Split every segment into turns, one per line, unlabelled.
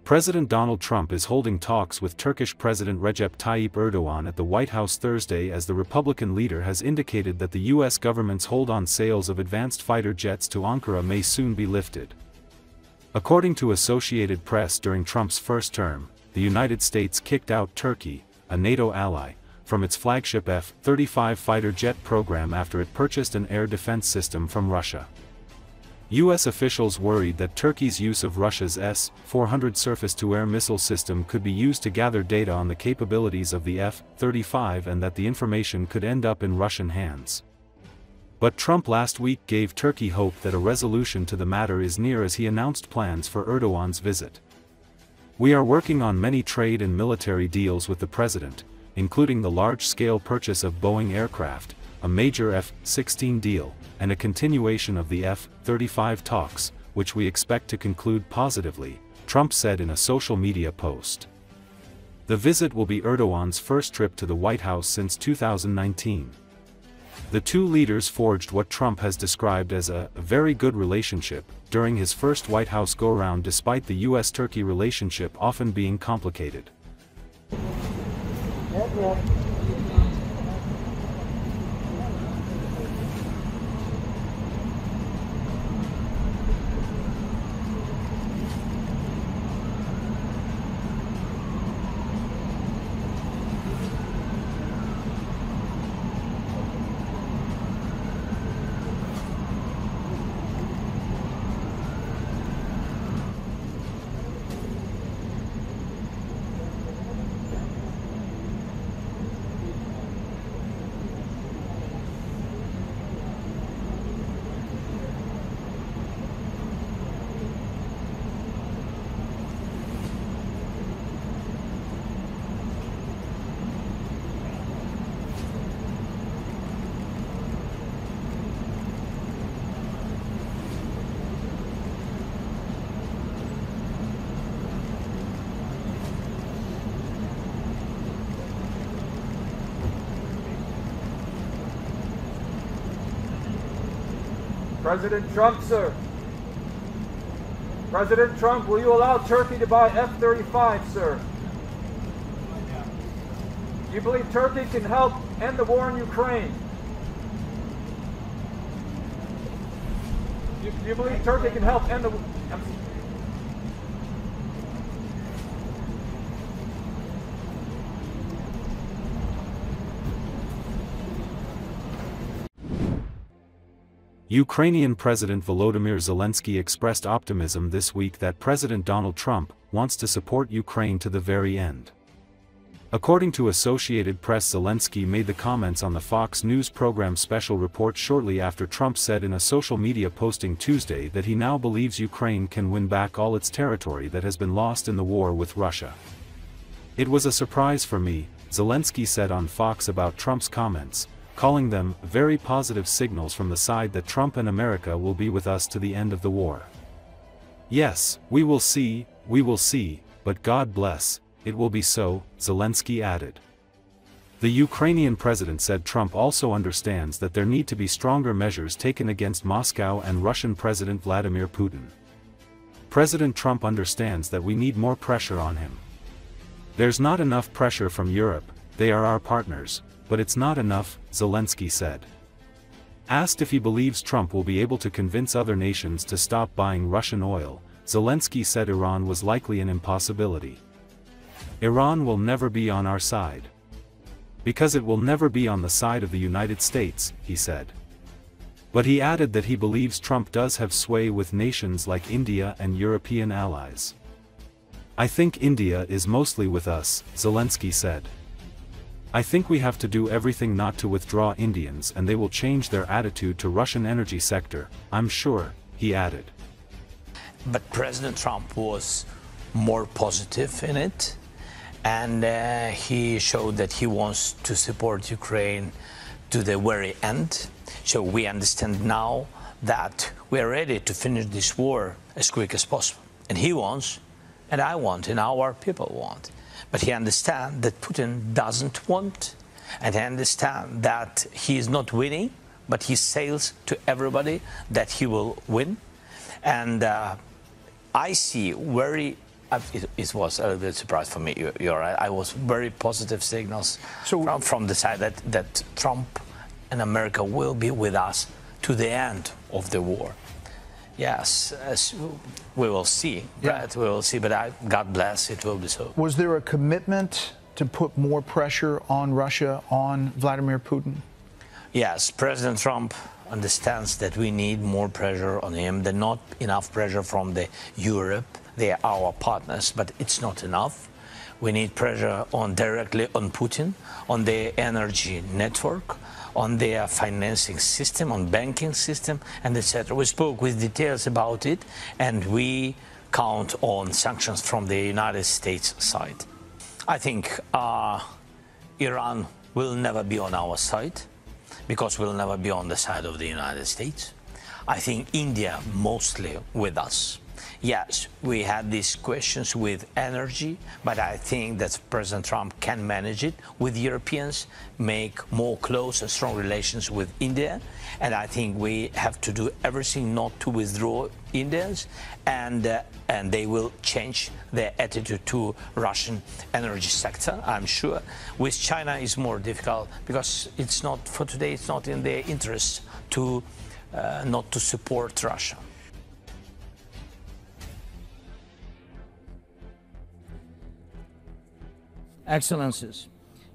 President Donald Trump is holding talks with Turkish President Recep Tayyip Erdogan at the White House Thursday as the Republican leader has indicated that the U.S. government's hold on sales of advanced fighter jets to Ankara may soon be lifted. According to Associated Press, during Trump's first term, the United States kicked out Turkey, a NATO ally, from its flagship F-35 fighter jet program after it purchased an air defense system from Russia. U.S. officials worried that Turkey's use of Russia's S-400 surface-to-air missile system could be used to gather data on the capabilities of the F-35 and that the information could end up in Russian hands. But Trump last week gave Turkey hope that a resolution to the matter is near as he announced plans for Erdogan's visit. "We are working on many trade and military deals with the president, including the large-scale purchase of Boeing aircraft, a major F-16 deal, and a continuation of the F-35 talks, which we expect to conclude positively," Trump said in a social media post. The visit will be Erdogan's first trip to the White House since 2019. The two leaders forged what Trump has described as a very good relationship during his first White House go-round, despite the U.S.-Turkey relationship often being complicated.
President Trump, sir. President Trump, will you allow Turkey to buy F-35, sir? Do you believe Turkey can help end the war in Ukraine? Do you believe Turkey can help end the war?
Ukrainian President Volodymyr Zelensky expressed optimism this week that President Donald Trump wants to support Ukraine to the very end. According to Associated Press, Zelensky made the comments on the Fox News program Special Report shortly after Trump said in a social media posting Tuesday that he now believes Ukraine can win back all its territory that has been lost in the war with Russia. "It was a surprise for me," Zelensky said on Fox about Trump's comments, calling them very positive signals from the side that Trump and America will be with us to the end of the war. "Yes, we will see, but God bless, it will be so," Zelensky added. The Ukrainian president said Trump also understands that there need to be stronger measures taken against Moscow and Russian President Vladimir Putin. "President Trump understands that we need more pressure on him. There's not enough pressure from Europe, they are our partners, but it's not enough," Zelensky said. Asked if he believes Trump will be able to convince other nations to stop buying Russian oil, Zelensky said Iran was likely an impossibility. "Iran will never be on our side. Because it will never be on the side of the United States," he said. But he added that he believes Trump does have sway with nations like India and European allies. "I think India is mostly with us," Zelensky said. "I think we have to do everything not to withdraw Indians, and they will change their attitude to Russian energy sector, I'm sure," he added.
But President Trump was more positive in it, and he showed that he wants to support Ukraine to the very end. So we understand now that we are ready to finish this war as quick as possible. And he wants, and I want, and our people want. But he understands that Putin doesn't want, and he understands that he is not winning, but he says to everybody that he will win. And I see very it was a little bit surprise for me. You're right. I was very positive signals from the side that Trump and America will be with us to the end of the war. Yes, we will see.
Yeah.
Right? We will see. But God bless, it will be so.
Was there a commitment to put more pressure on Russia, on Vladimir Putin?
Yes, President Trump understands that we need more pressure on him. There's not enough pressure from Europe. They are our partners, but it's not enough. We need pressure directly on Putin, on their energy network, on their financing system, on banking system, and etc. We spoke with details about it, and we count on sanctions from the United States side. I think Iran will never be on our side, because we'll never be on the side of the United States. I think India mostly with us. Yes, we had these questions with energy, but I think that President Trump can manage it with Europeans, make more close and strong relations with India, and I think we have to do everything not to withdraw Indians, and they will change their attitude to Russian energy sector, I'm sure. With China it's more difficult, because it's not, for today, it's not in their interest to not to support Russia.
Excellencies,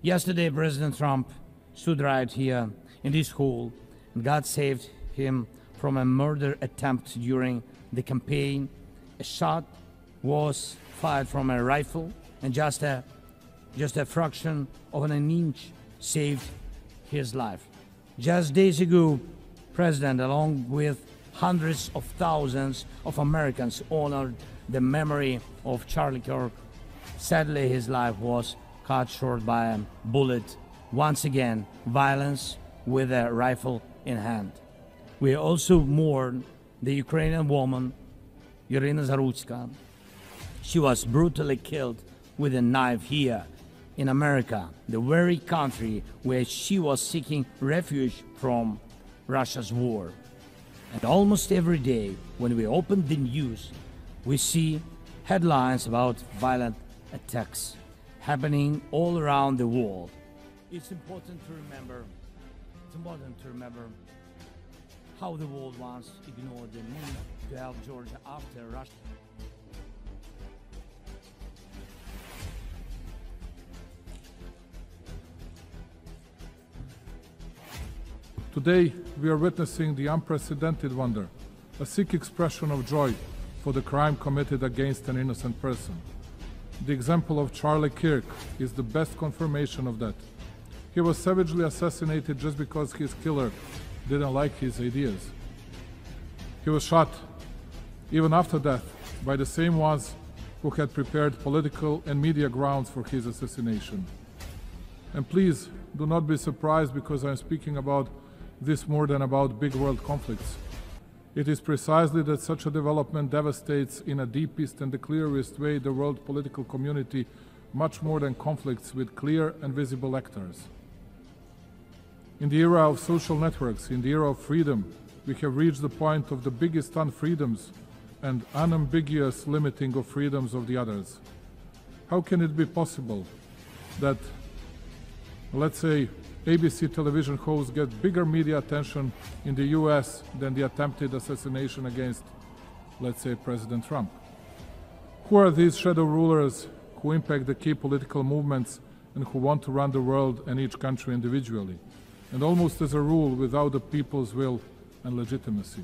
yesterday President Trump stood right here in this hall, and God saved him from a murder attempt during the campaign. A shot was fired from a rifle, and just a fraction of an inch saved his life. Just days ago, President, along with hundreds of thousands of Americans, honored the memory of Charlie Kirk. Sadly, his life was cut short by a bullet. Once again, violence with a rifle in hand. We also mourn the Ukrainian woman, Irina Zarutska. She was brutally killed with a knife here in America, the very country where she was seeking refuge from Russia's war. And almost every day, when we open the news, we see headlines about violent attacks happening all around the world. It's important to remember how the world once ignored the need to help Georgia after Russia.
Today, we are witnessing the unprecedented wonder, a sick expression of joy for the crime committed against an innocent person. The example of Charlie Kirk is the best confirmation of that. He was savagely assassinated just because his killer didn't like his ideas. He was shot, even after death, by the same ones who had prepared political and media grounds for his assassination. And please do not be surprised because I'm speaking about this more than about big world conflicts. It is precisely that such a development devastates in a deepest and the clearest way the world political community much more than conflicts with clear and visible actors. In the era of social networks, in the era of freedom, we have reached the point of the biggest unfreedoms and unambiguous limiting of freedoms of the others. How can it be possible that, let's say, ABC television hosts get bigger media attention in the US than the attempted assassination against, let's say, President Trump? Who are these shadow rulers who impact the key political movements and who want to run the world and each country individually, and almost as a rule without the people's will and legitimacy?